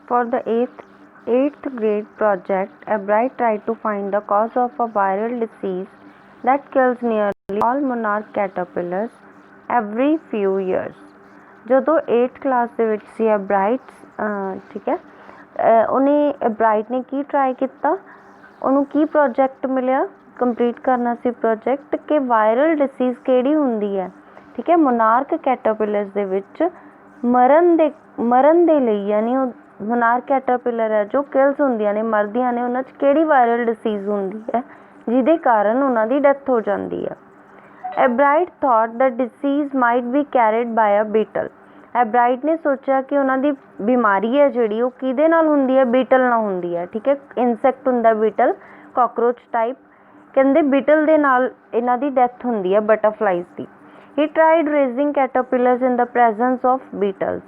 For the eighth grade project, Albright tried to find the cause of a viral disease that kills nearly all monarch caterpillars every few years. ਜਦੋਂ 8th class ਦੇ ਵਿੱਚ ਸੀ ਐਬਰਾਈਟ, ਠੀਕ ਹੈ, ਉਹਨੇ ਐਬਰਾਈਟ ਨੇ ਕੀ try ਕੀਤਾ, ਉਹਨੂੰ ਕੀ ਪ੍ਰੋਜੈਕਟ ਮਿਲਿਆ, ਕੰਪਲੀਟ ਕਰਨਾ ਸੀ ਪ੍ਰੋਜੈਕਟ ਕਿ ਵਾਇਰਲ ਡਿਸੀਜ਼ ਕਿਹੜੀ ਹੁੰਦੀ ਹੈ, ਠੀਕ ਹੈ, ਮੋਨਾਰਕ ਕੈਟਰਪਿਲਰਸ ਦੇ ਵਿੱਚ ਮਰਨ ਦੇ ਲਈ, ਯਾਨੀ ਉਹ ਮੋਨਾਰਕ ਕੈਟਰਪਿਲਰ ਹੈ ਜੋ ਕਿਲਸ ਹੁੰਦੀਆਂ ਨੇ, ਮਰਦੀਆਂ ਨੇ, ਉਹਨਾਂ 'ਚ ਕਿਹੜੀ ਵਾਇਰਲ ਡਿਸੀਜ਼ ਹੁੰਦੀ ਹੈ ਜਿਹਦੇ ਕਾਰਨ ਉਹਨਾਂ ਦੀ ਡੈਥ ਹੋ ਜਾਂਦੀ ਹੈ। Ebright thought the disease might be carried by a beetle. Ebright ਨੇ ਸੋਚਿਆ ਕਿ ਉਹਨਾਂ ਦੀ ਬਿਮਾਰੀ ਹੈ ਜਿਹੜੀ ਉਹ ਕਿਹਦੇ ਨਾਲ ਹੁੰਦੀ ਹੈ, ਬੀਟਲ ਨਾਲ ਹੁੰਦੀ ਹੈ, ਠੀਕ ਹੈ, ਇਨਸੈਕਟ ਹੁੰਦਾ ਬੀਟਲ, ਕਾਕਰੋਚ ਟਾਈਪ, ਕਹਿੰਦੇ ਬੀਟਲ ਦੇ ਨਾਲ ਇਹਨਾਂ ਦੀ ਡੈਥ ਹੁੰਦੀ ਹੈ, ਬਟਰਫਲਾਈਜ਼ ਦੀ। He tried raising caterpillars in the presence of beetles.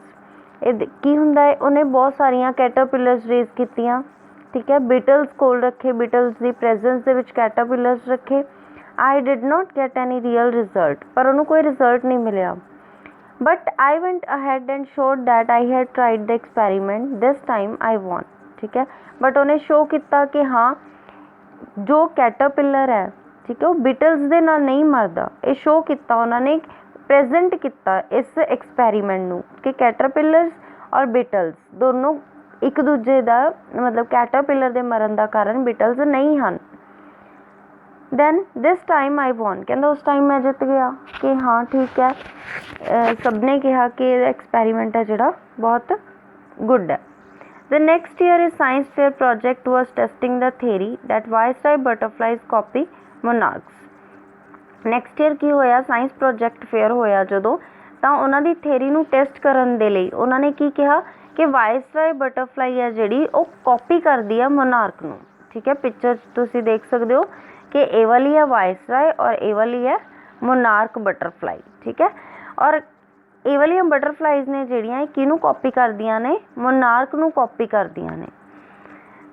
ਇਹ ਕੀ ਹੁੰਦਾ ਹੈ, ਉਹਨੇ ਬਹੁਤ ਸਾਰੀਆਂ ਕੈਟਰਪਿਲਰਸ ਰੇਜ਼ ਕੀਤੀਆਂ, ਠੀਕ ਹੈ, ਬੀਟਲਸ ਕੋਲ ਰੱਖੇ, ਬੀਟਲਸ ਦੀ ਪ੍ਰੈਜ਼ੈਂਸ ਦੇ ਵਿੱਚ ਕੈਟਰਪਿਲਰਸ ਰੱਖੇ। I did not get any real result, ਪਰ ਉਹਨੂੰ ਕੋਈ ਰਿਜ਼ਲਟ ਨਹੀਂ ਮਿਲਿਆ। But I went ahead and showed that I had tried the experiment, this time I won, ਠੀਕ ਹੈ, ਬਟ ਉਹਨੇ ਸ਼ੋਅ ਕੀਤਾ ਕਿ ਹਾਂ ਜੋ ਕੈਟਰਪਿਲਰ ਹੈ, ਠੀਕ ਹੈ, ਉਹ ਬੀਟਲਸ ਦੇ ਨਾਲ ਨਹੀਂ ਮਰਦਾ। ਇਹ ਸ਼ੋਅ ਕੀਤਾ ਉਹਨਾਂ ਨੇ, ਪ੍ਰੈਜ਼ੈਂਟ ਕੀਤਾ ਇਸ ਐਕਸਪੈਰੀਮੈਂਟ ਨੂੰ ਕਿ ਕੈਟਰਪਿਲਰਸ ਔਰ ਬੀਟਲਸ ਦੋਨੋਂ ਇੱਕ ਦੂਜੇ ਦਾ ਮਤਲਬ ਕੈਟਰਪਿਲਰ ਦੇ ਮਰਨ ਦਾ ਕਾਰਨ ਬੀਟਲਸ ਨਹੀਂ ਹਨ। Then this time I won, ਕਹਿੰਦਾ ਉਸ ਟਾਈਮ ਮੈਂ ਜਿੱਤ ਗਿਆ ਕਿ ਹਾਂ ਠੀਕ ਹੈ, ਸਭ ਨੇ ਕਿਹਾ ਕਿ ਇਹ ਐਕਸਪੈਰੀਮੈਂਟ ਹੈ ਜਿਹੜਾ ਬਹੁਤ ਗੁੱਡ ਹੈ। The next year a science fair project was testing the theory that viceroy butterflies copy monarchs. Next year ਕੀ ਹੋਇਆ, ਸਾਇੰਸ ਪ੍ਰੋਜੈਕਟ ਫੇਅਰ ਹੋਇਆ ਜਦੋਂ, ਤਾਂ ਉਹਨਾਂ ਦੀ ਥਿਊਰੀ ਨੂੰ ਟੈਸਟ ਕਰਨ ਦੇ ਲਈ ਉਹਨਾਂ ਨੇ ਕੀ ਕਿਹਾ ਕਿ ਵਾਇਸਰਾਏ ਬਟਰਫਲਾਈ ਹੈ ਜਿਹੜੀ ਉਹ ਕਾਪੀ ਕਰਦੀ ਹੈ ਮੋਨਾਰਕ ਨੂੰ, ਠੀਕ ਹੈ, ਪਿਕਚਰ 'ਚ ਤੁਸੀਂ ਦੇਖ ਸਕਦੇ ਹੋ ਕਿ ਇਹ ਵਾਲੀ ਹੈ ਵਾਇਸਰਾਏ ਔਰ ਇਹ ਵਾਲੀ ਹੈ ਮੋਨਾਰਕ ਬਟਰਫਲਾਈ, ਠੀਕ ਹੈ, ਔਰ ਇਹ ਵਾਲੀਆਂ ਬਟਰਫਲਾਈਜ਼ ਨੇ ਜਿਹੜੀਆਂ ਇਹ ਕਿਹਨੂੰ ਕਾਪੀ ਕਰਦੀਆਂ ਨੇ, ਮੋਨਾਰਕ ਨੂੰ ਕਾਪੀ ਕਰਦੀਆਂ ਨੇ।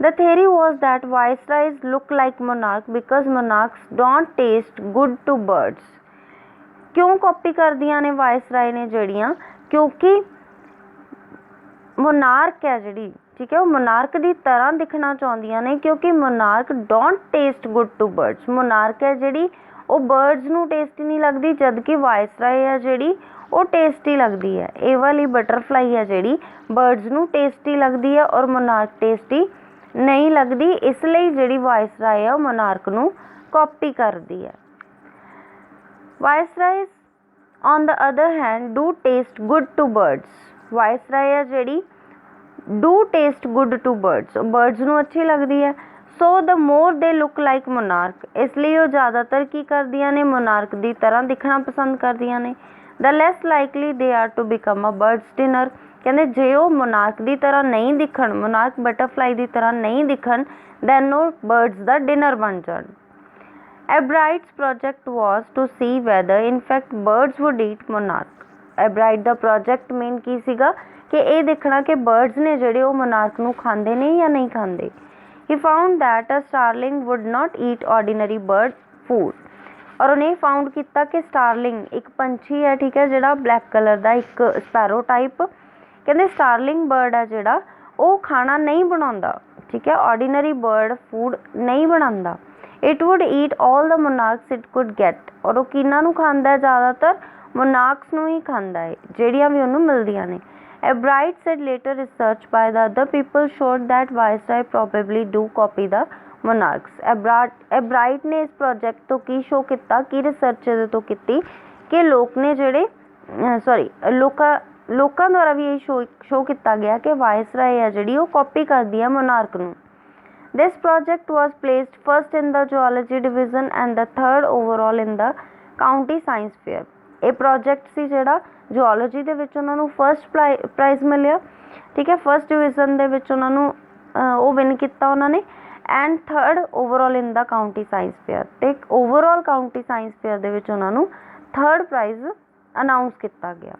The theory was that viceroys look like monarch because monarchs don't taste good to birds. ਕਿਉਂ ਕਾਪੀ ਕਰਦੀਆਂ ਨੇ ਵਾਇਸਰਾਏ ਨੇ ਜਿਹੜੀਆਂ, ਕਿਉਂਕਿ ਮੋਨਾਰਕ ਹੈ ਜਿਹੜੀ, ਠੀਕ ਹੈ, ਉਹ ਮੋਨਾਰਕ ਦੀ ਤਰ੍ਹਾਂ ਦਿਖਣਾ ਚਾਹੁੰਦੀਆਂ ਨੇ ਕਿਉਂਕਿ monarch don't taste good to birds. Monarch ਹੈ ਜਿਹੜੀ ਉਹ ਬਰਡਸ ਨੂੰ ਟੇਸਟੀ ਨਹੀਂ ਲੱਗਦੀ, ਜਦਕਿ ਵਾਇਸਰਾਏ ਹੈ ਜਿਹੜੀ ਉਹ ਟੇਸਟੀ ਲੱਗਦੀ ਹੈ। ਇਹ ਵਾਲੀ ਬਟਰਫਲਾਈ ਹੈ ਜਿਹੜੀ ਬਰਡਸ ਨੂੰ ਟੇਸਟੀ ਲੱਗਦੀ ਹੈ ਔਰ ਮੋਨਾਰਕ ਟੇਸਟੀ ਨਹੀਂ ਲੱਗਦੀ, ਇਸ ਲਈ ਜਿਹੜੀ ਵਾਇਸਰਾਏ ਹੈ ਉਹ ਮੋਨਾਰਕ ਨੂੰ ਕਾਪੀ ਕਰਦੀ ਹੈ। Viceroys on the other hand do taste good to birds. Viceroy ਹੈ ਜਿਹੜੀ do taste good to birds, birds ਨੂੰ ਅੱਛੀ ਲੱਗਦੀ ਹੈ। ਸੋ ਦ ਮੋਰ ਦੇ ਲੁੱਕ ਲਾਈਕ ਮੋਨਾਰਕ, ਇਸ ਲਈ ਉਹ ਜ਼ਿਆਦਾਤਰ ਕੀ ਕਰਦੀਆਂ ਨੇ, ਮੋਨਾਰਕ ਦੀ ਤਰ੍ਹਾਂ ਦਿਖਣਾ ਪਸੰਦ ਕਰਦੀਆਂ ਨੇ। The less likely they are to become a bird's dinner, ਕਹਿੰਦੇ ਜੇ ਉਹ ਮੋਨਾਰਕ ਦੀ ਤਰ੍ਹਾਂ ਨਹੀਂ ਦਿਖਣ, ਮੋਨਾਰਕ ਬਟਰਫਲਾਈ ਦੀ ਤਰ੍ਹਾਂ ਨਹੀਂ ਦਿਖਣ, ਦੈਨ ਉਹ ਬਰਡਸ ਦਾ ਡਿਨਰ ਬਣ ਜਾਣ। Ebright's project was to see whether in fact birds would eat monarch. Ebright ਦਾ ਪ੍ਰੋਜੈਕਟ ਮੇਨ ਕੀ ਸੀਗਾ ਕਿ ਇਹ ਦੇਖਣਾ ਕਿ ਬਰਡਸ ਨੇ ਜਿਹੜੇ ਉਹ ਮੋਨਾਰਕ ਨੂੰ ਖਾਂਦੇ ਨੇ ਜਾਂ ਨਹੀਂ ਖਾਂਦੇ। He found that a starling would not eat ordinary bird food, ਔਰ ਉਹਨੇ ਫਾਊਂਡ ਕੀਤਾ ਕਿ ਸਟਾਰਲਿੰਗ ਇੱਕ ਪੰਛੀ ਹੈ, ਠੀਕ ਹੈ, ਜਿਹੜਾ ਬਲੈਕ ਕਲਰ ਦਾ ਇੱਕ ਸਪੈਰੋ ਟਾਈਪ, ਕਹਿੰਦੇ ਸਟਾਰਲਿੰਗ ਬਰਡ ਹੈ ਜਿਹੜਾ ਉਹ ਖਾਣਾ ਨਹੀਂ ਬਣਾਉਂਦਾ, ਠੀਕ ਹੈ, ਆਰਡੀਨਰੀ ਬਰਡ ਫੂਡ ਨਹੀਂ ਬਣਾਉਂਦਾ। It would eat all the monarchs it could get, ਔਰ ਉਹ ਕਿਹਨਾਂ ਨੂੰ ਖਾਂਦਾ ਹੈ, ਜ਼ਿਆਦਾਤਰ ਮੋਨਾਰਕਸ ਨੂੰ ਹੀ ਖਾਂਦਾ ਹੈ ਜਿਹੜੀਆਂ ਵੀ ਉਹਨੂੰ ਮਿਲਦੀਆਂ ਨੇ। Albright said later research by the other people showed that viceroy probably do copy the monarchs. Albright ਨੇ ਇਸ ਪ੍ਰੋਜੈਕਟ ਤੋਂ ਕੀ ਸ਼ੋ ਕੀਤਾ, ਕੀ ਰਿਸਰਚ ਇਹਦੇ ਤੋਂ ਕੀਤੀ ਕਿ ਲੋਕ ਨੇ ਜਿਹੜੇ ਲੋਕਾਂ ਦੁਆਰਾ ਵੀ ਇਹ ਸ਼ੋ ਕੀਤਾ ਗਿਆ ਕਿ ਵਾਇਸਰਾਏ ਹੈ ਜਿਹੜੀ ਉਹ ਕਾਪੀ ਕਰਦੀ ਹੈ ਮੋਨਾਰਕ ਨੂੰ। This project was placed first in the zoology division and the third overall in the county science fair. ਇਹ ਪ੍ਰੋਜੈਕਟ ਸੀ ਜਿਹੜਾ ਜੂਓਲੋਜੀ ਦੇ ਵਿੱਚ ਉਹਨਾਂ ਨੂੰ ਫਸਟ ਪ੍ਰਾਈਜ਼ ਮਿਲਿਆ, ਠੀਕ ਹੈ, ਫਸਟ ਡਿਵੀਜ਼ਨ ਦੇ ਵਿੱਚ ਉਹਨਾਂ ਨੂੰ ਉਹ ਵਿਨ ਕੀਤਾ ਉਹਨਾਂ ਨੇ, and third overall in the county science fair, ਅਤੇ ਓਵਰਆਲ ਕਾਊਂਟੀ ਸਾਇੰਸ ਫੇਅਰ ਦੇ ਵਿੱਚ ਉਹਨਾਂ ਨੂੰ ਥਰਡ ਪ੍ਰਾਈਜ਼ ਅਨਾਊਂਸ ਕੀਤਾ ਗਿਆ।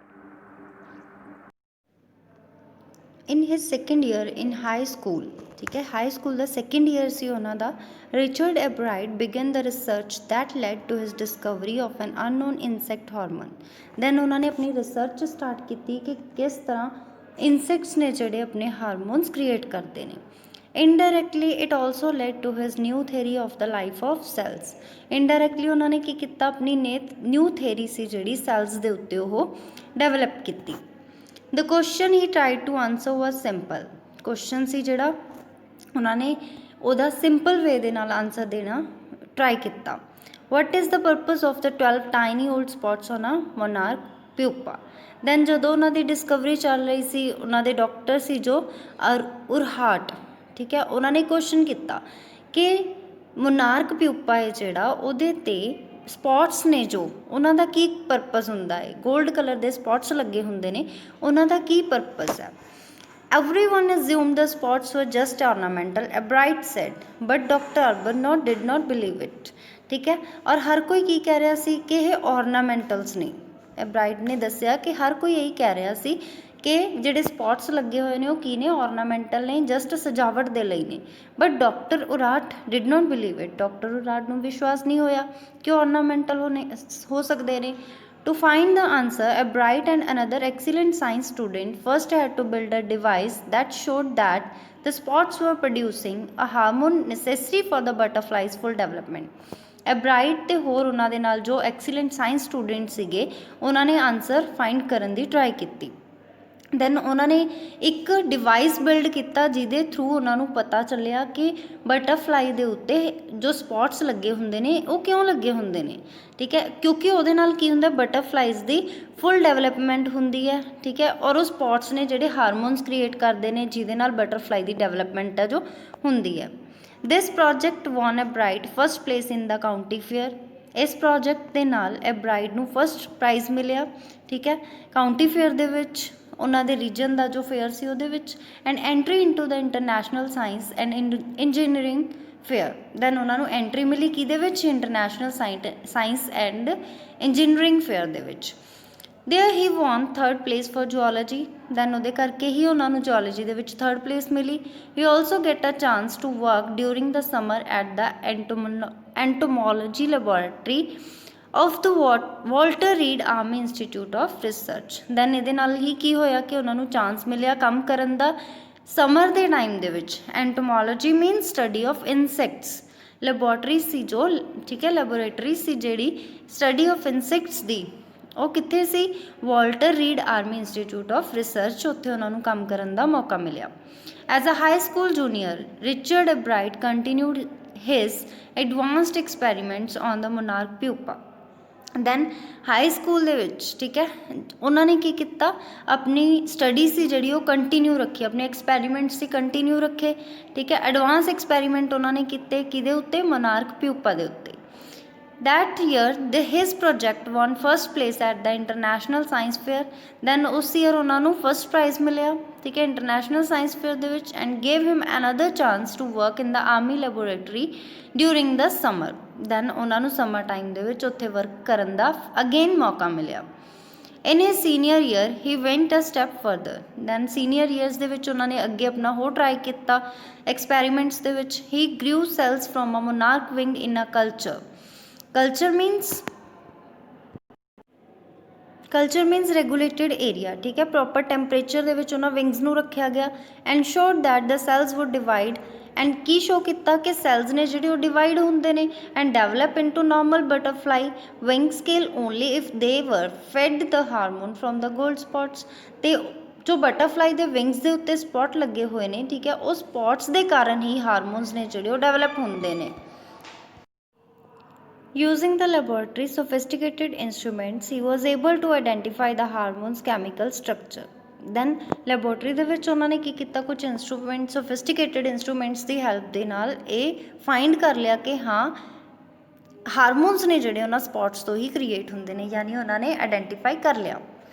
In his second year in high school, ਠੀਕ ਹੈ, ਹਾਈ ਸਕੂਲ ਦਾ ਸੈਕਿੰਡ ਈਅਰ ਸੀ ਉਹਨਾਂ ਦਾ, Richard Ebright began the research that led to his discovery of an unknown insect hormone. Then ਉਹਨਾਂ ਨੇ ਆਪਣੀ ਰਿਸਰਚ ਸਟਾਰਟ ਕੀਤੀ ਕਿ ਕਿਸ ਤਰ੍ਹਾਂ ਇਨਸੈਕਟਸ ਨੇ ਜਿਹੜੇ ਆਪਣੇ ਹਾਰਮੋਨਸ ਕ੍ਰੀਏਟ ਕਰਦੇ ਨੇ। Indirectly it also lead to his new theory of the life of cells. Indirectly ਉਹਨਾਂ ਨੇ ਕੀ ਕੀਤਾ, ਆਪਣੀ ਨਿਊ ਥਿਊਰੀ ਸੀ ਜਿਹੜੀ ਸੈਲਸ ਦੇ ਉੱਤੇ ਉਹ ਡਿਵੈਲਪ ਕੀਤੀ। The question he tried to answer was simple. Question ਸੀ ਜਿਹੜਾ ਉਹਨਾਂ ਨੇ ਉਹਦਾ ਸਿੰਪਲ ਵੇ ਦੇ ਨਾਲ ਆਨਸਰ ਦੇਣਾ ਟਰਾਈ ਕੀਤਾ। What is the purpose of the 12 tiny gold spots on a monarch pupa. Then ਜਦੋਂ ਉਹਨਾਂ ਦੀ ਡਿਸਕਵਰੀ ਚੱਲ ਰਹੀ ਸੀ, ਉਹਨਾਂ ਦੇ ਡਾਕਟਰ ਸੀ ਜੋ ਉਰਹਾਟ, ਠੀਕ ਹੈ, ਉਹਨਾਂ ਨੇ ਕੁਐਸਚਨ ਕੀਤਾ ਕਿ ਮੋਨਾਰਕ ਪਿਊਪਾ ਹੈ ਜਿਹੜਾ ਉਹਦੇ 'ਤੇ ਸਪੌਟਸ ਨੇ ਜੋ ਉਹਨਾਂ ਦਾ ਕੀ ਪਰਪਸ ਹੁੰਦਾ ਹੈ, ਗੋਲਡ ਕਲਰ ਦੇ ਸਪੌਟਸ ਲੱਗੇ ਹੁੰਦੇ ਨੇ, ਉਹਨਾਂ ਦਾ ਕੀ ਪਰਪਸ ਹੈ। Everyone assumed the spots were just ornamental, Ebright said, but Dr. Arbuthnot did not believe it। ठीक है, और हर कोई की कह रहा सी कि ये ornamentals ने। एब्राइट ने दसिया कि हर कोई यही कह रहा सी कि ਜਿਹੜੇ ਸਪੌਟਸ ਲੱਗੇ ਹੋਏ ਨੇ ਉਹ ਕੀ ਨੇ, ornamental ਨੇ, ਜਸਟ ਸਜਾਵਟ ਦੇ ਲਈ ਨੇ। But doctor Urquhart did not believe it. Doctor Urquhart ਨੂੰ ਵਿਸ਼ਵਾਸ ਨਹੀਂ ਹੋਇਆ ਕਿ ornamental ਹੋ ਸਕਦੇ ਨੇ। To find the answer, Ebright and another excellent science student first had to build a device that showed that the spots were producing a hormone necessary for the butterfly's full development। Ebright ਤੇ ਹੋਰ ਉਹਨਾਂ ਦੇ ਨਾਲ ਜੋ excellent science student ਸੀਗੇ, ਉਹਨਾਂ ਨੇ answer find ਕਰਨ ਦੀ ਟਰਾਈ ਕੀਤੀ। ਦੈਨ ਉਹਨਾਂ ਨੇ ਇੱਕ ਡਿਵਾਈਸ ਬਿਲਡ ਕੀਤਾ ਜਿਹਦੇ ਥਰੂ ਉਹਨਾਂ ਨੂੰ ਪਤਾ ਚੱਲਿਆ ਕਿ ਬਟਰਫਲਾਈ ਦੇ ਉੱਤੇ ਜੋ ਸਪੌਟਸ ਲੱਗੇ ਹੁੰਦੇ ਨੇ ਉਹ ਕਿਉਂ ਲੱਗੇ ਹੁੰਦੇ ਨੇ। ਠੀਕ ਹੈ, ਕਿਉਂਕਿ ਉਹਦੇ ਨਾਲ ਕੀ ਹੁੰਦਾ, ਬਟਰਫਲਾਈਜ਼ ਦੀ ਫੁੱਲ ਡਿਵੈਲਪਮੈਂਟ ਹੁੰਦੀ ਹੈ। ਠੀਕ ਹੈ, ਔਰ ਉਹ ਸਪੌਟਸ ਨੇ ਜਿਹੜੇ ਹਾਰਮੋਨਸ ਕ੍ਰੀਏਟ ਕਰਦੇ ਨੇ ਜਿਹਦੇ ਨਾਲ ਬਟਰਫਲਾਈ ਦੀ ਡਿਵੈਲਪਮੈਂਟ ਹੈ ਜੋ ਹੁੰਦੀ ਹੈ। ਦਿਸ project won ਐਬਰਾਈਟ first place in the county fair. ਇਸ ਪ੍ਰੋਜੈਕਟ ਦੇ ਨਾਲ ਐਬਰਾਈਟ ਨੂੰ ਫਸਟ ਪ੍ਰਾਈਜ਼ ਮਿਲਿਆ। ਠੀਕ ਹੈ, ਕਾਊਂਟੀ ਫੇਅਰ ਦੇ ਵਿੱਚ, ਉਹਨਾਂ ਦੇ ਰੀਜਨ ਦਾ ਜੋ ਫੇਅਰ ਸੀ ਉਹਦੇ ਵਿੱਚ। And entry into the international science and engineering fair. Then ਉਹਨਾਂ ਨੂੰ ਐਂਟਰੀ ਮਿਲੀ ਕਿਹਦੇ ਵਿੱਚ, international science and engineering fair ਦੇ ਵਿੱਚ। There he won 3rd place for zoology. Then ਉਹਦੇ ਕਰਕੇ ਹੀ ਉਹਨਾਂ ਨੂੰ ਜੂਓਲੋਜੀ ਦੇ ਵਿੱਚ 3rd ਪਲੇਸ ਮਿਲੀ। He also get a chance to work during the summer at the entomology laboratory of the Walter Reed Army Institute of Research. Then ਇਹਦੇ ਨਾਲ ਹੀ ਕੀ ਹੋਇਆ ਕਿ ਉਹਨਾਂ ਨੂੰ ਚਾਂਸ ਮਿਲਿਆ ਕੰਮ ਕਰਨ ਦਾ ਸਮਰ ਦੇ ਟਾਈਮ ਦੇ ਵਿੱਚ। ਐਂਟੋਮੋਲੋਜੀ ਮੀਨ ਸਟੱਡੀ ਆਫ ਇਨਸੈਕਟਸ। ਲੈਬੋਰਟਰੀ ਸੀ ਜੋ, ਠੀਕ ਹੈ, ਲੈਬੋਰੇਟਰੀ ਸੀ ਜਿਹੜੀ ਸਟੱਡੀ ਆਫ ਇਨਸੈਕਟਸ ਦੀ, ਉਹ ਕਿੱਥੇ ਸੀ, Walter Reed Army Institute of Research, ਉੱਥੇ ਉਹਨਾਂ ਨੂੰ ਕੰਮ ਕਰਨ ਦਾ ਮੌਕਾ ਮਿਲਿਆ। As a high school junior, Richard Ebright continued his advanced experiments on the monarch pupa. Then high school ਦੇ ਵਿੱਚ, ਠੀਕ ਹੈ, ਉਹਨਾਂ ਨੇ ਕੀ ਕੀਤਾ, ਆਪਣੀ ਸਟੱਡੀ ਸੀ ਜਿਹੜੀ ਉਹ ਕੰਟੀਨਿਊ ਰੱਖੀ, ਆਪਣੇ ਐਕਸਪੈਰੀਮੈਂਟਸ ਸੀ ਕੰਟੀਨਿਊ ਰੱਖੇ। ਠੀਕ ਹੈ, ਐਡਵਾਂਸ ਐਕਸਪੈਰੀਮੈਂਟ ਉਹਨਾਂ ਨੇ ਕੀਤੇ ਕਿਹਦੇ ਉੱਤੇ, ਮੋਨਾਰਕ ਪਿਊਪਾ ਦੇ ਉੱਤੇ। That year, his project won first place at the International Science Fair। Then ਉਸ ਈਅਰ ਉਹਨਾਂ ਨੂੰ ਫਸਟ ਪ੍ਰਾਈਜ਼ ਮਿਲਿਆ। ਠੀਕ ਹੈ, ਇੰਟਰਨੈਸ਼ਨਲ ਸਾਇੰਸ ਫੇਅਰ ਦੇ ਵਿੱਚ। And gave him another chance to work in the army laboratory during the summer. Then ਉਹਨਾਂ ਨੂੰ ਸਮਰ ਟਾਈਮ ਦੇ ਵਿੱਚ ਉੱਥੇ ਵਰਕ ਕਰਨ ਦਾ ਅਗੇਨ ਮੌਕਾ ਮਿਲਿਆ। In his senior year he went a step further. Then senior years ਦੇ ਵਿੱਚ ਉਹਨਾਂ ਨੇ ਅੱਗੇ ਆਪਣਾ ਹੋਰ ਟਰਾਈ ਕੀਤਾ ਐਕਸਪੈਰੀਮੈਂਟਸ ਦੇ ਵਿੱਚ। He grew cells from a monarch wing in a culture. Culture means regulated area. ਠੀਕ ਹੈ, ਪ੍ਰੋਪਰ ਟੈਂਪਰੇਚਰ ਦੇ ਵਿੱਚ ਉਹਨਾਂ ਵਿੰਗਸ ਨੂੰ ਰੱਖਿਆ ਗਿਆ। And showed that the cells would divide. And ਕੀ ਸ਼ੋ ਕੀਤਾ ਕਿ ਸੈਲਸ ਨੇ ਜਿਹੜੇ ਉਹ ਡਿਵਾਈਡ ਹੁੰਦੇ ਨੇ and develop into normal butterfly wing scale only if they were fed the hormone from the gold spots. ਅਤੇ ਜੋ ਬਟਰਫਲਾਈ ਦੇ ਵਿੰਗਸ ਦੇ ਉੱਤੇ ਸਪੌਟ ਲੱਗੇ ਹੋਏ ਨੇ, ਠੀਕ ਹੈ, ਉਹ ਸਪੌਟਸ ਦੇ ਕਾਰਨ ਹੀ ਹਾਰਮੋਨਸ ਨੇ ਜਿਹੜੇ ਉਹ ਡਿਵੈਲਪ ਹੁੰਦੇ ਨੇ। Using the laboratory's sophisticated instruments, he was able to identify the hormone's chemical structure। Then laboratory ਦੇ ਵਿੱਚ ਉਹਨਾਂ ਨੇ ਕੀ ਕੀਤਾ, ਕੁਝ ਇੰਸਟਰੂਮੈਂਟ, ਸੋਫਿਸਟੀਕੇਟਡ ਇੰਸਟਰੂਮੈਂਟਸ ਦੀ ਹੈਲਪ ਦੇ ਨਾਲ ਇਹ ਫਾਈਂਡ ਕਰ ਲਿਆ ਕਿ ਹਾਂ ਹਾਰਮੋਨਸ ਨੇ ਜਿਹੜੇ ਉਹਨਾਂ ਸਪੌਟਸ ਤੋਂ ਹੀ ਕ੍ਰੀਏਟ ਹੁੰਦੇ ਨੇ, ਯਾਨੀ ਉਹਨਾਂ ਨੇ ਆਈਡੈਂਟੀਫਾਈ ਕਰ ਲਿਆ।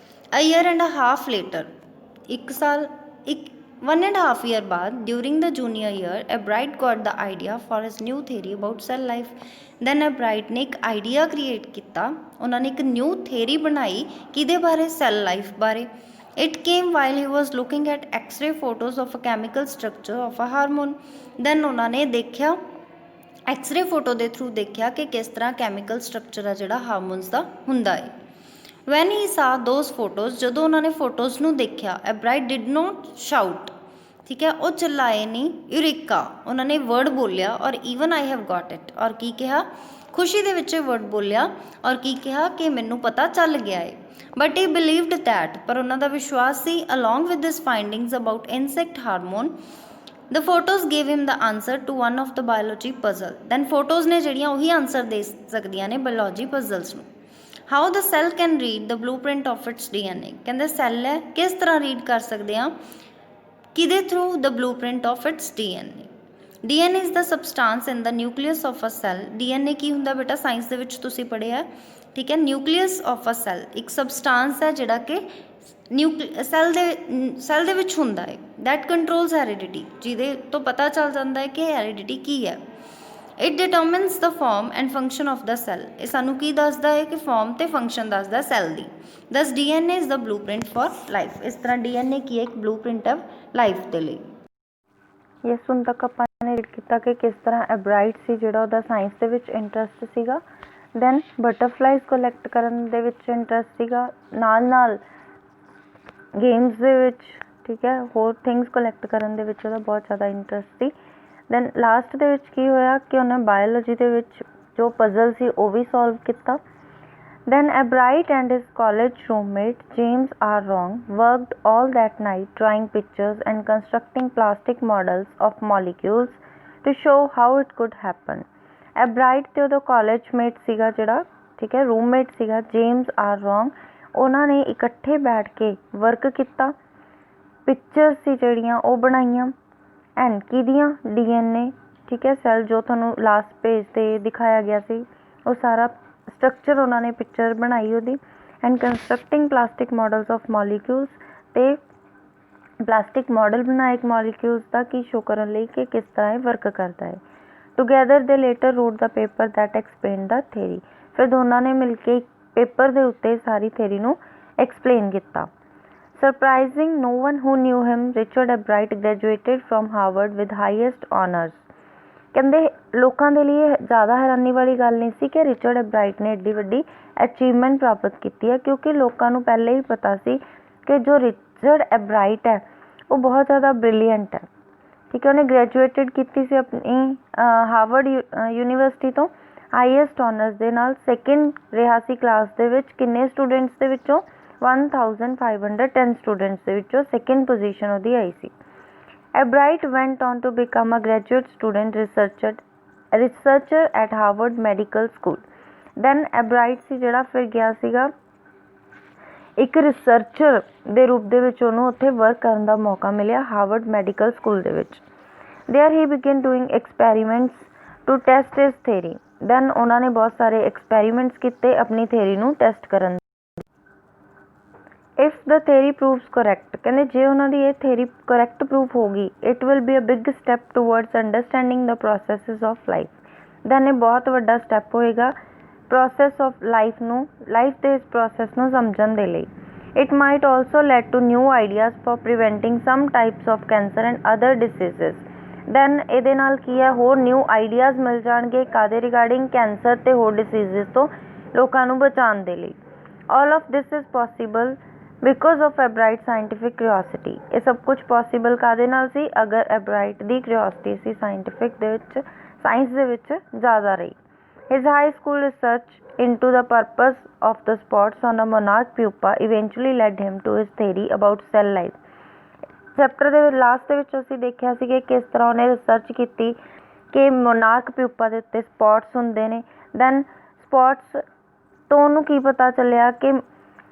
A year and a half later, 1.5 year ਬਾਅਦ, during the junior year, Ebright got the idea for his new theory about cell life. Then Ebright ਨੇ ਇੱਕ ਆਈਡੀਆ ਕ੍ਰੀਏਟ ਕੀਤਾ, ਉਹਨਾਂ ਨੇ ਇੱਕ ਨਿਊ ਥਿਊਰੀ ਬਣਾਈ ਕਿਹਦੇ ਬਾਰੇ, ਸੈੱਲ ਲਾਈਫ ਬਾਰੇ। It came while he was looking at x ray photos of a chemical structure of a hormone. Then ਉਹਨਾਂ ਨੇ ਦੇਖਿਆ, ਐਕਸਰੇ ਫੋਟੋ ਦੇ ਥਰੂ ਦੇਖਿਆ ਕਿ ਕਿਸ ਤਰ੍ਹਾਂ ਕੈਮੀਕਲ ਸਟਰਕਚਰ ਆ ਜਿਹੜਾ ਹਾਰਮੋਨਸ ਦਾ ਹੁੰਦਾ ਹੈ। ਵੈਨ ਹੀ ਸਾ ਦੋਜ਼ ਫੋਟੋਜ਼, ਜਦੋਂ ਉਹਨਾਂ ਨੇ ਫੋਟੋਜ਼ ਨੂੰ ਦੇਖਿਆ, ਐਬਰਾਈਟ ਡਿਡ ਨੋਟ ਸ਼ਾਊਟ, ਠੀਕ ਹੈ, ਉਹ ਚਲਾਏ ਨਹੀਂ, ਯੂਰਿਕਾ, ਉਹਨਾਂ ਨੇ ਵਰਡ ਬੋਲਿਆ, ਔਰ even I have got it, ਔਰ ਕੀ ਕਿਹਾ, ਖੁਸ਼ੀ ਦੇ ਵਿੱਚ ਵਰਡ ਬੋਲਿਆ, ਔਰ ਕੀ ਕਿਹਾ ਕਿ ਮੈਨੂੰ ਪਤਾ ਚੱਲ ਗਿਆ ਹੈ। ਬਟ ਹੀ ਬਿਲੀਵਡ ਦੈਟ, ਪਰ ਉਹਨਾਂ ਦਾ ਵਿਸ਼ਵਾਸ ਸੀ, along with this findings about insect hormone, the photos gave him the answer to one of the biology puzzle. Then photos ਨੇ ਜਿਹੜੀਆਂ ਉਹੀ ਆਂਸਰ ਦੇ ਸਕਦੀਆਂ ਨੇ ਬਾਇਓਲੋਜੀ ਪਜ਼ਲਸ ਨੂੰ। How the cell can read the blueprint of its DNA, ਕਹਿੰਦੇ cell ਹੈ ਕਿਸ ਤਰ੍ਹਾਂ ਰੀਡ ਕਰ ਸਕਦੇ ਹਾਂ, ਕਿਹਦੇ through, the blueprint of its DNA। DNA is the substance in the nucleus of a cell. DNA ਕੀ ਹੁੰਦਾ ਬੇਟਾ, ਸਾਇੰਸ ਦੇ ਵਿੱਚ ਤੁਸੀਂ ਪੜ੍ਹਿਆ, ਠੀਕ ਹੈ, ਨਿਊਕਲੀਅਸ ਆਫ ਅ ਸੈੱਲ ਇੱਕ ਸਬਸਟਾਂਸ ਹੈ ਜਿਹੜਾ ਕਿ ਸੈੱਲ ਦੇ ਵਿੱਚ ਹੁੰਦਾ ਹੈ, ਦੈਟ ਕੰਟਰੋਲਸ ਹੈਰੀਡਿਟੀ, ਜਿਹਦੇ ਤੋਂ ਪਤਾ ਚੱਲ ਜਾਂਦਾ ਹੈ ਕਿ ਹੈਰੀਡਿਟੀ ਕੀ ਹੈ। It determines the form and function of the cell, ਇਹ ਸਾਨੂੰ ਕੀ ਦੱਸਦਾ ਹੈ ਕਿ ਫਾਰਮ ਤੇ ਫੰਕਸ਼ਨ ਦੱਸਦਾ ਸੈੱਲ ਦੀ। ਦਸ DNA is the blue print for life, ਇਸ ਤਰ੍ਹਾਂ DNA ਕੀ ਹੈ, ਇੱਕ ਬਲੂ ਪ੍ਰਿੰਟ ਹੈ ਲਾਈਫ ਦੇ ਲਈ। ਯਸ, ਹੁਣ ਤੱਕ ਆਪਾਂ ਨੇ ਰੀਡ ਕੀਤਾ ਕਿ ਕਿਸ ਤਰ੍ਹਾਂ ਐਬਰਾਈਟ ਸੀ ਜਿਹੜਾ ਉਹਦਾ ਸਾਇੰਸ ਦੇ ਵਿੱਚ ਇੰਟਰਸਟ ਸੀਗਾ, ਦੈਨ ਬਟਰਫਲਾਈਜ਼ ਕਲੈਕਟ ਕਰਨ ਦੇ ਵਿੱਚ ਇੰਟਰਸਟ ਸੀਗਾ, ਨਾਲ ਗੇਮਸ ਦੇ ਵਿੱਚ, ਠੀਕ ਹੈ, ਹੋਰ ਥਿੰਗਸ ਕਲੈਕਟ ਕਰਨ ਦੇ ਵਿੱਚ ਉਹਦਾ ਬਹੁਤ ਜ਼ਿਆਦਾ ਇੰਟਰਸਟ ਸੀ। ਦੈਨ ਲਾਸਟ ਦੇ ਵਿੱਚ ਕੀ ਹੋਇਆ ਕਿ ਉਹਨੇ ਬਾਇਓਲੋਜੀ ਦੇ ਵਿੱਚ ਜੋ ਪਜ਼ਲ ਸੀ ਉਹ ਵੀ ਸੋਲਵ ਕੀਤਾ। Then Ebright and his college roommate James R. Wrong worked all that night drawing pictures and constructing plastic models of molecules to show how it could happen. Ebright ਤੇ ਉਹਦਾ college mate ਸੀਗਾ ਜਿਹੜਾ, ਠੀਕ ਹੈ, roommate ਸੀਗਾ James R. Wrong, ਉਹਨਾਂ ਨੇ ਇਕੱਠੇ ਬੈਠ ਕੇ ਵਰਕ ਕੀਤਾ, ਪਿਕਚਰਸ ਸੀ ਜਿਹੜੀਆਂ ਉਹ ਬਣਾਈਆਂ, ਐਂਡ ਕਿਹਦੀਆਂ, DNA, ਠੀਕ ਹੈ, ਸੈੱਲ ਜੋ ਤੁਹਾਨੂੰ ਲਾਸਟ ਪੇਜ 'ਤੇ ਦਿਖਾਇਆ ਗਿਆ ਸੀ, ਉਹ ਸਾਰਾ ਸਟਰਕਚਰ ਉਹਨਾਂ ਨੇ ਪਿਕਚਰ ਬਣਾਈ ਉਹਦੀ, and constructing plastic models of molecules, ਅਤੇ ਪਲਾਸਟਿਕ ਮਾਡਲ ਬਣਾਏ ਇੱਕ ਮੋਲੀਕਿਊਲਸ ਦਾ ਕੀ ਸ਼ੋ ਕਰਨ ਲਈ ਕਿ ਕਿਸ ਤਰ੍ਹਾਂ ਇਹ ਵਰਕ ਕਰਦਾ ਹੈ। ਟੂਗੈਦਰ ਦੇ later road the paper that explain the theory, ਫਿਰ ਦੋਨਾਂ ਨੇ ਮਿਲ ਕੇ ਪੇਪਰ ਦੇ ਉੱਤੇ ਸਾਰੀ ਥਿਊਰੀ ਨੂੰ ਐਕਸਪਲੇਨ ਕੀਤਾ। Surprising no one who knew him, Richard Ebright graduated from Harvard with highest honors. ਕਹਿੰਦੇ ਲੋਕਾਂ ਦੇ ਲਈ ਜ਼ਿਆਦਾ ਹੈਰਾਨੀ ਵਾਲੀ ਗੱਲ ਨਹੀਂ ਸੀ ਕਿ ਰਿਚਰਡ ਐਬਰਾਈਟ ਨੇ ਐਡੀ ਵੱਡੀ ਅਚੀਵਮੈਂਟ ਪ੍ਰਾਪਤ ਕੀਤੀ ਹੈ, ਕਿਉਂਕਿ ਲੋਕਾਂ ਨੂੰ ਪਹਿਲੇ ਹੀ ਪਤਾ ਸੀ ਕਿ ਜੋ ਰਿਚਰਡ ਐਬਰਾਈਟ ਹੈ ਉਹ ਬਹੁਤ ਜ਼ਿਆਦਾ ਬ੍ਰਿਲੀਅੰਟ ਹੈ, ਠੀਕ ਹੈ। ਉਹਨੇ ਗ੍ਰੈਜੂਏਟਡ ਕੀਤੀ ਸੀ ਆਪਣੀ ਹਾਰਵਰਡ ਯੂਨੀਵਰਸਿਟੀ ਤੋਂ ਹਾਈਐਸਟ ਆਨਰਸ ਦੇ ਨਾਲ, ਸੈਕਿੰਡ ਰਿਹਾ ਸੀ ਕਲਾਸ ਦੇ ਵਿੱਚ, ਕਿੰਨੇ ਸਟੂਡੈਂਟਸ ਦੇ ਵਿੱਚੋਂ 1510 ਸਟੂਡੈਂਟਸ ਦੇ ਵਿੱਚੋਂ ਸੈਕਿੰਡ ਪੋਜੀਸ਼ਨ ਉਹਦੀ ਆਈ ਸੀ। Ebright went on to become a graduate student researcher at Harvard Medical School. Then Ebright ਸੀ ਜਿਹੜਾ ਫਿਰ ਗਿਆ ਸੀਗਾ ਇੱਕ ਰਿਸਰਚਰ ਦੇ ਰੂਪ ਦੇ ਵਿੱਚ, ਉਹਨੂੰ ਉੱਥੇ ਵਰਕ ਕਰਨ ਦਾ ਮੌਕਾ ਮਿਲਿਆ ਹਾਰਵਰਡ ਮੈਡੀਕਲ ਸਕੂਲ ਦੇ ਵਿੱਚ। There he began doing experiments to test his theory. Then ਉਹਨਾਂ ਨੇ ਬਹੁਤ ਸਾਰੇ ਐਕਸਪੈਰੀਮੈਂਟਸ ਕੀਤੇ ਆਪਣੀ ਥਿਊਰੀ ਨੂੰ ਟੈਸਟ ਕਰਨ। ਇਫ ਦ ਥਿਊਰੀ ਪ੍ਰੂਵਸ ਕਰੈਕਟ, ਕਹਿੰਦੇ ਜੇ ਉਹਨਾਂ ਦੀ ਇਹ ਥਿਊਰੀ ਕਰੈਕਟ ਪ੍ਰੂਫ ਹੋ ਗਈ, it will be a big step towards understanding the processes of life. Then ਇਹ ਬਹੁਤ ਵੱਡਾ ਸਟੈਪ ਹੋਏਗਾ ਪ੍ਰੋਸੈਸ ਆਫ ਲਾਈਫ ਨੂੰ, ਲਾਈਫ ਦੇ ਇਸ ਪ੍ਰੋਸੈਸ ਨੂੰ ਸਮਝਣ ਦੇ ਲਈ। It might also lead to new ideas for preventing some types of cancer and other diseases. Then ਇਹਦੇ ਨਾਲ ਕੀ ਹੈ, ਹੋਰ ਨਿਊ ਆਈਡੀਆਜ਼ ਮਿਲ ਜਾਣਗੇ ਕਾਹਦੇ ਰਿਗਾਰਡਿੰਗ, ਕੈਂਸਰ ਅਤੇ ਹੋਰ ਡਿਸੀਜ਼ਸ ਤੋਂ ਲੋਕਾਂ ਨੂੰ ਬਚਾਉਣ ਦੇ ਲਈ। All of this is possible because of Ebright scientific curiosity. ਇਹ ਸਭ ਕੁਛ ਪੋਸੀਬਲ ਕਾਹਦੇ ਨਾਲ ਸੀ, ਅਗਰ ਐਬਰਾਈਟ ਦੀ ਕਿਉਰਿਓਸਿਟੀ ਸੀ ਸਾਇੰਟੀਫਿਕ ਦੇ ਵਿੱਚ, ਸਾਇੰਸ ਦੇ ਵਿੱਚ ਜ਼ਿਆਦਾ ਰਹੀ। His high school research into the purpose of the spots on a monarch pupa eventually led him to his theory about cell life. Chapter ਦੇ ਲਾਸਟ ਦੇ ਵਿੱਚ ਅਸੀਂ ਦੇਖਿਆ ਸੀ ਕਿ ਕਿਸ ਤਰ੍ਹਾਂ ਉਹਨੇ ਰਿਸਰਚ ਕੀਤੀ ਕਿ ਮੋਨਾਰਕ ਪਿਊਪਾ ਦੇ ਉੱਤੇ ਸਪੌਟਸ ਹੁੰਦੇ ਨੇ। ਦੈਨ ਸਪੌਟਸ ਤੋਂ ਉਹਨੂੰ ਕੀ ਪਤਾ ਚੱਲਿਆ ਕਿ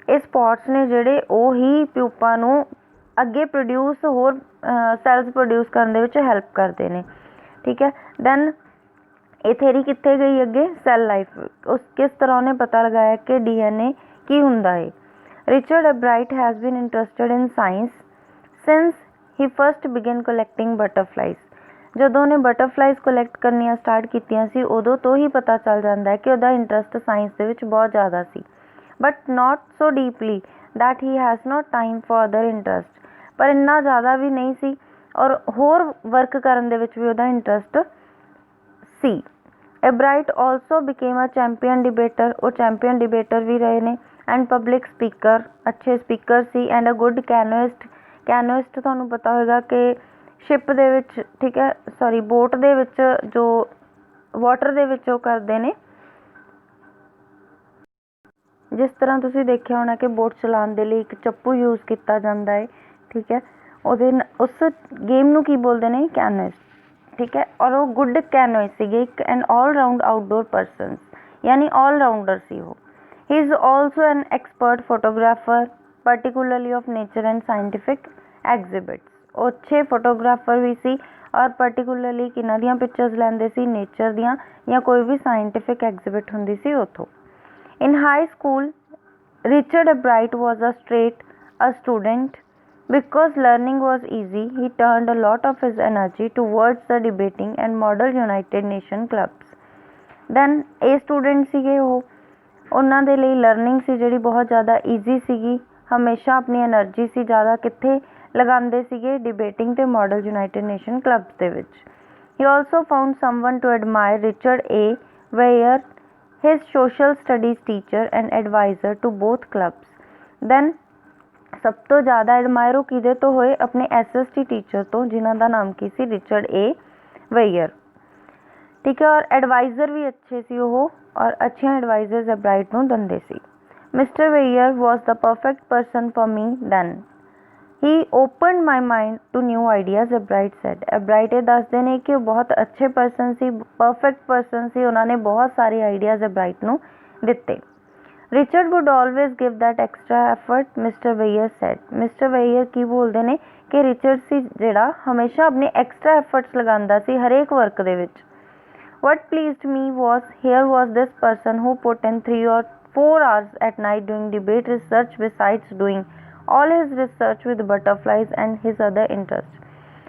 ਇਹ ਸਪੌਟਸ ਨੇ ਜਿਹੜੇ ਉਹ ਹੀ ਪਿਊਪਾ ਨੂੰ ਅੱਗੇ ਪ੍ਰੋਡਿਊਸ, ਹੋਰ ਸੈਲਸ ਪ੍ਰੋਡਿਊਸ ਕਰਨ ਦੇ ਵਿੱਚ ਹੈਲਪ ਕਰਦੇ ਨੇ, ਠੀਕ ਹੈ। ਦੈਨ ਇਹ ਥਿਊਰੀ ਕਿੱਥੇ ਗਈ ਅੱਗੇ, ਸੈੱਲ ਲਾਈਫ, ਉਸ ਕਿਸ ਤਰ੍ਹਾਂ ਉਹਨੇ ਪਤਾ ਲਗਾਇਆ ਕਿ DNA ਕੀ ਹੁੰਦਾ ਹੈ। Richard Ebright has been interested in science since he first began collecting butterflies. ਜਦੋਂ ਉਹਨੇ ਬਟਰਫਲਾਈਜ਼ ਕਲੈਕਟ ਕਰਨੀਆਂ ਸਟਾਰਟ ਕੀਤੀਆਂ ਸੀ, ਉਦੋਂ ਤੋਂ ਹੀ ਪਤਾ ਚੱਲ ਜਾਂਦਾ ਹੈ ਕਿ ਉਹਦਾ ਇੰਟਰਸਟ ਸਾਇੰਸ ਦੇ ਵਿੱਚ ਬਹੁਤ ਜ਼ਿਆਦਾ ਸੀ। But not so deeply that he has not time for other interest, ਪਰ ਇੰਨਾ ਜ਼ਿਆਦਾ ਵੀ ਨਹੀਂ ਸੀ, ਔਰ ਹੋਰ ਵਰਕ ਕਰਨ ਦੇ ਵਿੱਚ ਵੀ ਉਹਦਾ ਇੰਟਰਸਟ ਸੀ। Ebright also became a champion debater, ਉਹ ਚੈਂਪੀਅਨ ਡਿਬੇਟਰ ਵੀ ਰਹੇ ਨੇ। एंड पब्लिक स्पीकर, अच्छे स्पीकर सी, and a good canoeist. Canoeist तुहानूं पता होगा कि शिप दे विच, ठीक है, सॉरी बोट दे विच जो वाटर दे विच करते हैं, जिस तरह तुसीं देखिया होना कि बोट चलाउण दे लई एक चप्पू यूज़ किया जाता है, ठीक है, उस गेम नूं की बोलते हैं, कैनोइस्ट, ठीक है। और वो गुड कैनोइस सीगे, एक an all round outdoor person, यानी ऑल राउंडर सी वो। He is also an expert photographer, particularly of nature and scientific exhibits. वो अच्छे फोटोग्राफर भी सी और पर्टिकुलरली किन्हां दियां पिक्चर्स लैंदे सी, नेचर दियां या कोई भी साइंटिफिक एग्जिबिट हुंदी सी उत्थों। In high school, Richard Bright was a student. Because learning was easy, he turned a lot of his energy towards the debating and model United Nations clubs. Then a student ਸੀਗੇ ਉਹਨਾਂ ਦੇ ਲਈ learning ਸੀ ਜਿਹੜੀ ਬਹੁਤ ਜ਼ਿਆਦਾ easy ਸੀਗੀ, ਹਮੇਸ਼ਾ ਆਪਣੀ એનર્ਜੀ ਸੀ ਜ਼ਿਆਦਾ ਕਿੱਥੇ ਲਗਾਉਂਦੇ ਸੀਗੇ, ਡਿਬੇਟਿੰਗ ਤੇ ਮਾਡਲ ਯੂਨਾਈਟਿਡ ਨੇਸ਼ਨ ਕਲੱਬਸ ਦੇ ਵਿੱਚ। He also found someone to admire, Richard A. Weir, his social studies teacher and advisor to both clubs. Then सब तो ज़्यादा एडमायर वो किदे तो होए, अपने SST टीचर तो, जिन्हों का नाम की सी रिचर्ड ए वेयर, ठीक है। और एडवाइज़र भी अच्छे सी वो, और अच्छियां एडवाइजर्स एब्राइट नूं दिंदे सी। Mister Weir was the perfect person for me then, he opened my mind to new ideas, Ebright said. Ebright ये दसते हैं कि वो बहुत अच्छे पर्सन सी, परफेक्ट पर्सन सी, उन्होंने बहुत सारे आइडियाज़ एब्राइट नूं दिते। Richard would always give that extra effort, mister Weir said. Mister Weir की बोलते हैं कि रिचर्ड सी जिहड़ा हमेशा अपने एक्सट्रा एफर्ट्स लगांदा सी हरेक work they which. What pleased me was, here was this person who put in 3 or 4 hours at night doing debate research besides doing all his research with butterflies and his other interests.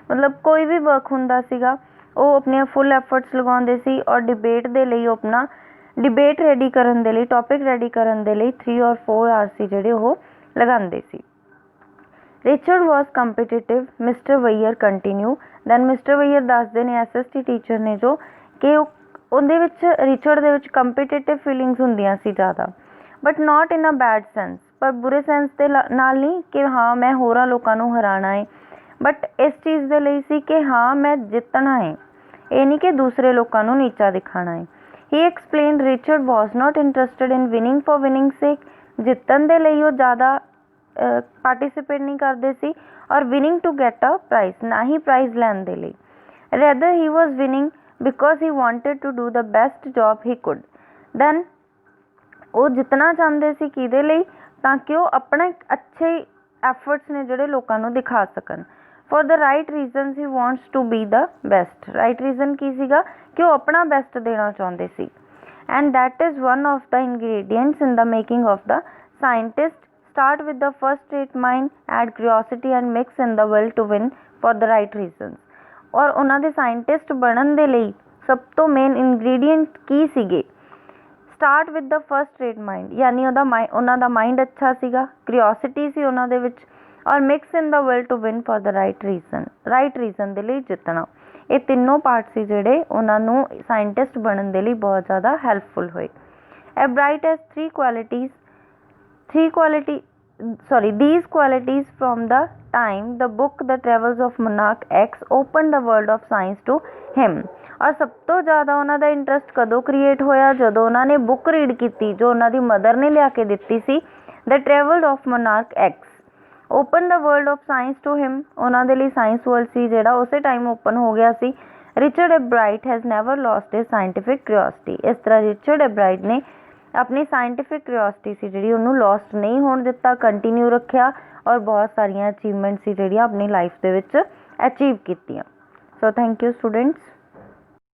मतलब कोई भी work हुंदा सीगा ਉਹ ਆਪਣੇ ਫੁੱਲ efforts ਲਗਾਉਂਦੇ ਸੀ ਔਰ debate ਦੇ ਲਈ ਉਹ ਆਪਣਾ ਡਿਬੇਟ ਰੈਡੀ ਕਰਨ ਦੇ ਲਈ, ਟੌਪਿਕ ਰੈਡੀ ਕਰਨ ਦੇ ਲਈ 3 or 4 ਆਵਰਸ ਸੀ ਜਿਹੜੇ ਉਹ ਲਗਾਉਂਦੇ ਸੀ। Richard was competitive, mister Weir continue. Then mister Weir ਦੱਸਦੇ ਨੇ SST ਟੀਚਰ ਨੇ ਜੋ ਕਿ ਉਹਦੇ ਵਿੱਚ ਰਿਚਰਡ ਦੇ ਵਿੱਚ ਕੰਪੀਟੀਟਿਵ ਫੀਲਿੰਗਸ ਹੁੰਦੀਆਂ ਸੀ ਜ਼ਿਆਦਾ, but not in a bad sense, ਪਰ ਬੁਰੇ ਸੈਂਸ ਦੇ ਨਾਲ ਨਹੀਂ ਕਿ ਹਾਂ ਮੈਂ ਹੋਰਾਂ ਲੋਕਾਂ ਨੂੰ ਹਰਾਉਣਾ ਹੈ, ਬਟ ਇਸ ਚੀਜ਼ ਦੇ ਲਈ ਸੀ ਕਿ ਹਾਂ ਮੈਂ ਜਿੱਤਣਾ ਹੈ, ਇਹ ਨਹੀਂ ਕਿ ਦੂਸਰੇ ਲੋਕਾਂ ਨੂੰ ਨੀਚਾ ਦਿਖਾਣਾ ਹੈ। He explained Richard was not interested in winning for winning sake, ਜਿੱਤਣ ਦੇ ਲਈ ਉਹ ਜ਼ਿਆਦਾ ਪਾਰਟੀਸਿਪੇਟ ਨਹੀਂ ਕਰਦੇ ਸੀ, ਔਰ winning to get a prize, ਨਾ ਹੀ ਪ੍ਰਾਈਜ਼ ਲੈਣ ਦੇ ਲਈ। Rather he was winning because he wanted to do the best job he could. Then ਉਹ ਜਿੱਤਣਾ ਚਾਹੁੰਦੇ ਸੀ ਕਿਹਦੇ ਲਈ, ਤਾਂ ਕਿ ਉਹ ਆਪਣੇ ਅੱਛੇ ਐਫਰਟਸ ਨੇ ਜਿਹੜੇ ਲੋਕਾਂ ਨੂੰ ਦਿਖਾ ਸਕਣ। for the right reasons he wants to be the best. right reason ਕੀ ਸੀਗਾ ਕਿ ਉਹ ਆਪਣਾ ਬੈਸਟ ਦੇਣਾ ਚਾਹੁੰਦੇ ਸੀ। and that is one of the ingredients in the making of the scientist. start with the first rate mind, add curiosity and mix in the will to win for the right reasons. ਔਰ ਉਹਨਾਂ ਦੇ scientist ਬਣਨ ਦੇ ਲਈ ਸਭ ਤੋਂ main ingredient ਕੀ ਸੀਗੇ, start with the first rate mind, ਯਾਨੀ ਉਹਨਾਂ ਦਾ ਮਾਈਂਡ ਅੱਛਾ ਸੀਗਾ, ਕਰਿਓਸਿਟੀ ਸੀ ਉਹਨਾਂ ਦੇ ਵਿੱਚ, ਔਰ mix in the will to win for the right reason, right reason ਦੇ ਲਈ ਜਿੱਤਣਾ। ਇਹ ਤਿੰਨੋਂ ਪਾਰਟ ਸੀ ਜਿਹੜੇ ਉਹਨਾਂ ਨੂੰ ਸਾਇੰਟਿਸਟ ਬਣਨ ਦੇ ਲਈ ਬਹੁਤ ਜ਼ਿਆਦਾ ਹੈਲਪਫੁਲ ਹੋਏ। ਐਬਰਾਈਟ has these qualities from the time the book The Travels of Monarch X opened the world of science to him. ਔਰ ਸਭ ਤੋਂ ਜ਼ਿਆਦਾ ਉਹਨਾਂ ਦਾ ਇੰਟਰਸਟ ਕਦੋਂ ਕ੍ਰੀਏਟ ਹੋਇਆ, ਜਦੋਂ ਉਹਨਾਂ ਨੇ ਬੁੱਕ ਰੀਡ ਕੀਤੀ ਜੋ ਉਹਨਾਂ ਦੀ ਮਦਰ ਨੇ ਲਿਆ ਕੇ ਦਿੱਤੀ ਸੀ, The Travels of Monarch X opened the world of science to him. ਉਹਨਾਂ ਦੇ ਲਈ ਸਾਇੰਸ ਵਰਲਡ ਸੀ ਜਿਹੜਾ ਉਸੇ ਟਾਈਮ ਓਪਨ ਹੋ ਗਿਆ ਸੀ। Richard Ebright has never lost his scientific curiosity. ਇਸ ਤਰ੍ਹਾਂ ਰਿਚਰਡ ਐਬਰਾਈਟ ਨੇ ਆਪਣੀ ਸਾਇੰਟਿਫਿਕ ਕਿਉਰਿਓਸਿਟੀ ਸੀ ਜਿਹੜੀ ਉਹਨੂੰ ਲੋਸਟ ਨਹੀਂ ਹੋਣ ਦਿੱਤਾ, ਕੰਟੀਨਿਊ ਰੱਖਿਆ, ਔਰ ਬਹੁਤ ਸਾਰੀਆਂ ਅਚੀਵਮੈਂਟ ਸੀ ਜਿਹੜੀਆਂ ਆਪਣੀ ਲਾਈਫ ਦੇ ਵਿੱਚ ਅਚੀਵ ਕੀਤੀਆਂ। So thank you students.